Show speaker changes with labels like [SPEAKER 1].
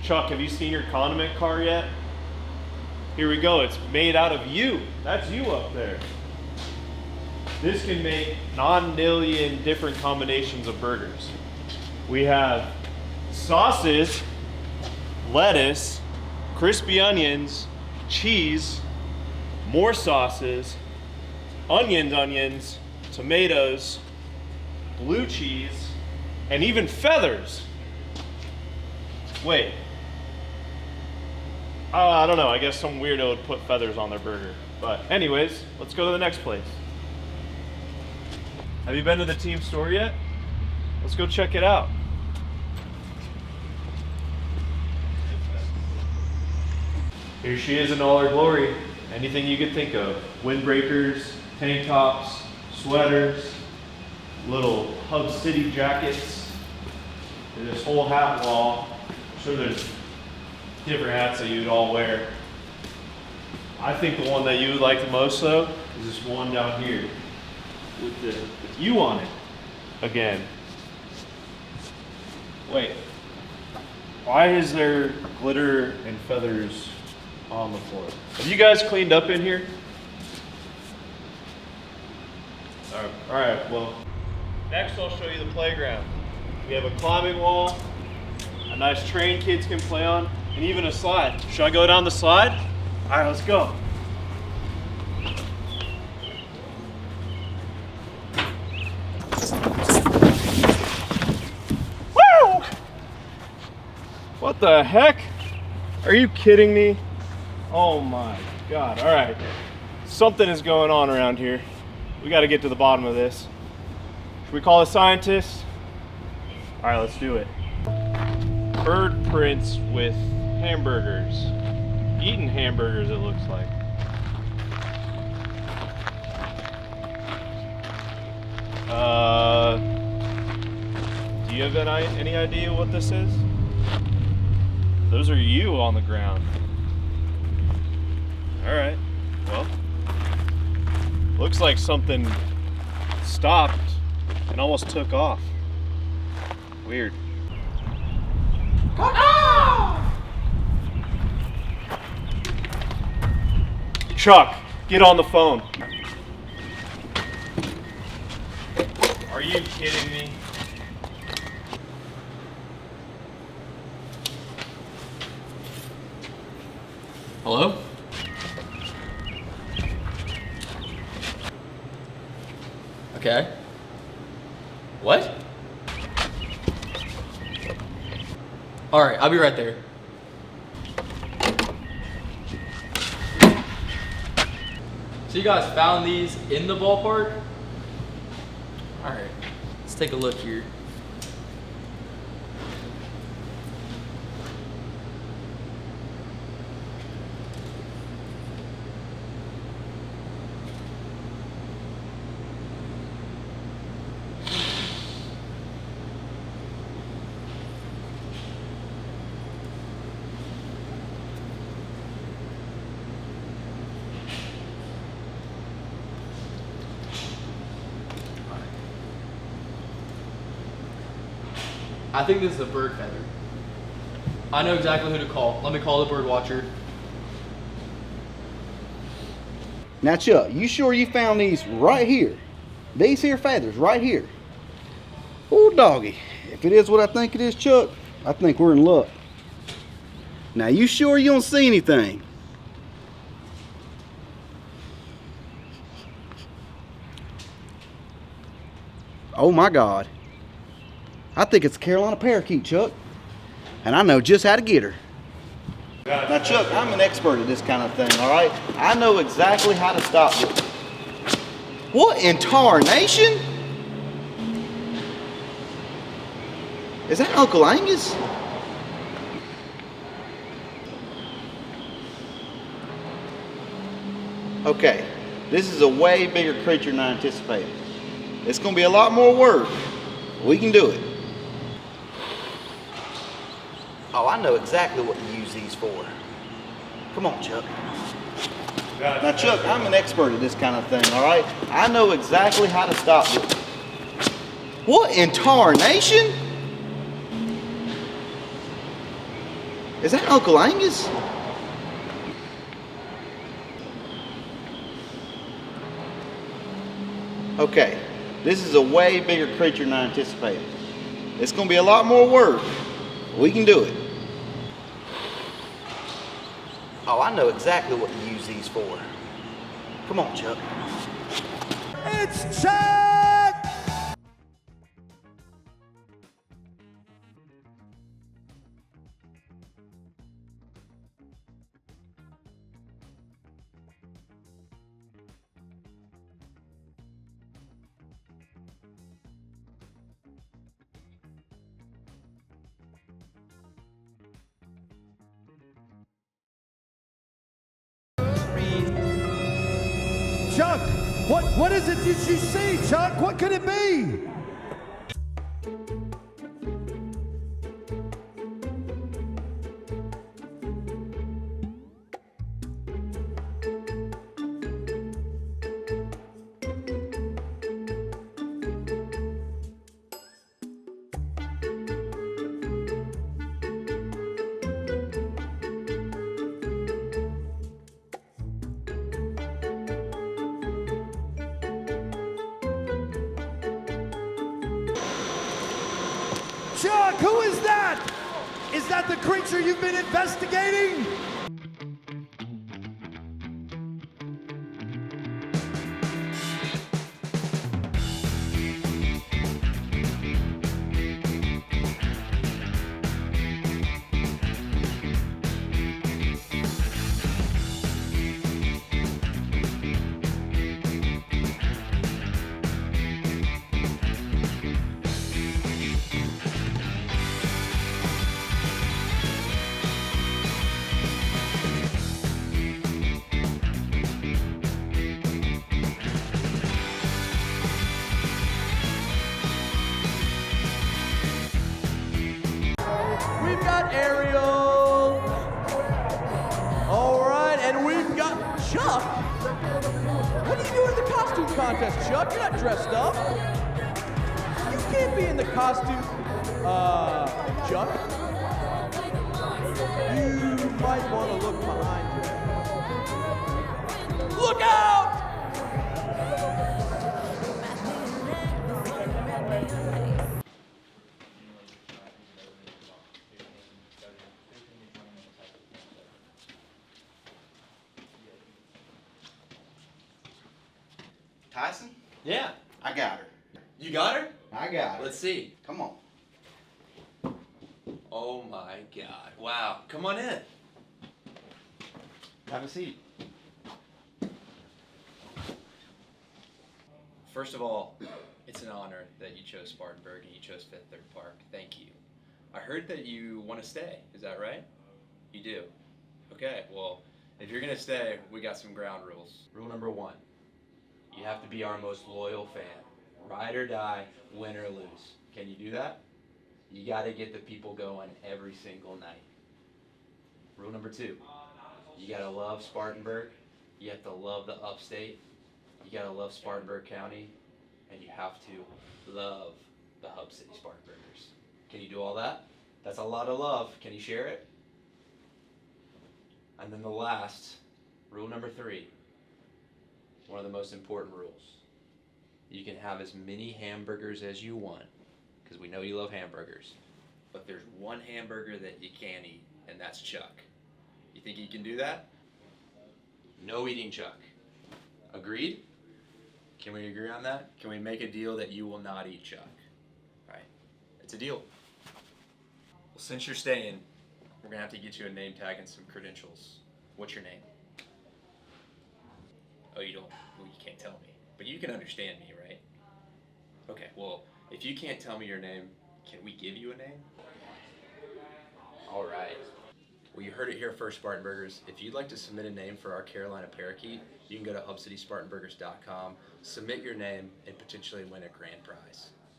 [SPEAKER 1] Chuck, have you seen your condiment car yet? Here we go, it's made out of you. That's you up there. This can make non-million different combinations of burgers. We have sauces, lettuce, crispy onions, cheese, more sauces, onions, tomatoes, blue cheese, and even feathers. Wait. I don't know, I guess some weirdo would put feathers on their burger. But anyways, let's go to the next place. Have you been to the team store yet? Let's go check it out. Here she is in all her glory. Anything you could think of. Windbreakers, tank tops, sweaters, little Hub City jackets, and this whole hat wall. I'm sure there's different hats that you'd all wear. I think the one that you would like the most though is this one down here with you on it again. Wait, why is there glitter and feathers on the floor? Have you guys cleaned up in here? All right, well, next I'll show you the playground. We have a climbing wall, a nice train kids can play on, and even a slide. Should I go down the slide? All right, let's go. Woo! What the heck? Are you kidding me? Oh my God, all right. Something is going on around here. We gotta get to the bottom of this. Should we call a scientist? All right, let's do it. Bird prints with hamburgers. Eating hamburgers, it looks like. Do you have any idea what this is? Those are you on the ground. All right, well, looks like something stopped and almost took off. Weird. Chuck, get on the phone. Are you kidding me?
[SPEAKER 2] Hello? Okay. What? All right, I'll be right there. So you guys found these in the ballpark? All right, let's take a look here. I think this is a bird feather. I know exactly who to call. Let me call the bird watcher.
[SPEAKER 3] Now Chuck, you sure you found these right here? These here feathers right here? Oh doggy, if it is what I think it is, Chuck, I think we're in luck. Now you sure you don't see anything? Oh my God. I think it's a Carolina Parakeet, Chuck. And I know just how to get her. Now Chuck, I'm an expert at this kind of thing, all right? I know exactly how to stop it. What in tarnation? Is that Uncle Angus? Okay, this is a way bigger creature than I anticipated. It's gonna be a lot more work. We can do it. Oh, I know exactly what to use these for. Come on, Chuck. Now, Chuck, I'm an expert at this kind of thing, all right? I know exactly how to stop it. What in tarnation? Is that Uncle Angus? Okay, this is a way bigger creature than I anticipated. It's gonna be a lot more work. We can do it. Oh, I know exactly what to use these for. Come on, Chuck.
[SPEAKER 4] It's Chuck! Chuck, what is it that you see, Chuck? What could it be? Chuck, who is that? Is that the creature you've been investigating? We've got Ariel. All right, and we've got Chuck. What are you doing in the costume contest, Chuck? You're not dressed up. You can't be in the costume, Chuck. You might want to look behind you. Look out!
[SPEAKER 3] Tyson,
[SPEAKER 2] Yeah.
[SPEAKER 3] I got her.
[SPEAKER 2] You got her?
[SPEAKER 3] I got her.
[SPEAKER 2] Let's see.
[SPEAKER 3] Come on.
[SPEAKER 2] Oh my God. Wow. Come on in.
[SPEAKER 1] Have a seat.
[SPEAKER 2] First of all, it's an honor that you chose Spartanburg and you chose Fifth Third Park. Thank you. I heard that you want to stay. Is that right? You do. Okay. Well, if you're gonna stay, we got some ground rules. Rule number 1. You have to be our most loyal fan. Ride or die, win or lose. Can you do that? You got to get the people going every single night. Rule number 2. You got to love Spartanburg. You have to love the Upstate. You got to love Spartanburg County. And you have to love the Hub City Spartanburgers. Can you do all that? That's a lot of love. Can you share it? And then the last, rule number 3. One of the most important rules. You can have as many hamburgers as you want, because we know you love hamburgers. But there's one hamburger that you can't eat, and that's Chuck. You think you can do that? No eating Chuck. Agreed? Can we agree on that? Can we make a deal that you will not eat Chuck? All right, it's a deal. Well, since you're staying, we're gonna have to get you a name tag and some credentials. What's your name? Oh, you don't, well, you can't tell me, but you can understand me, right? Okay, well, if you can't tell me your name, can we give you a name? All right. Well, you heard it here first, Spartanburgers. If you'd like to submit a name for our Carolina Parakeet, you can go to hubcityspartanburgers.com, submit your name, and potentially win a grand prize.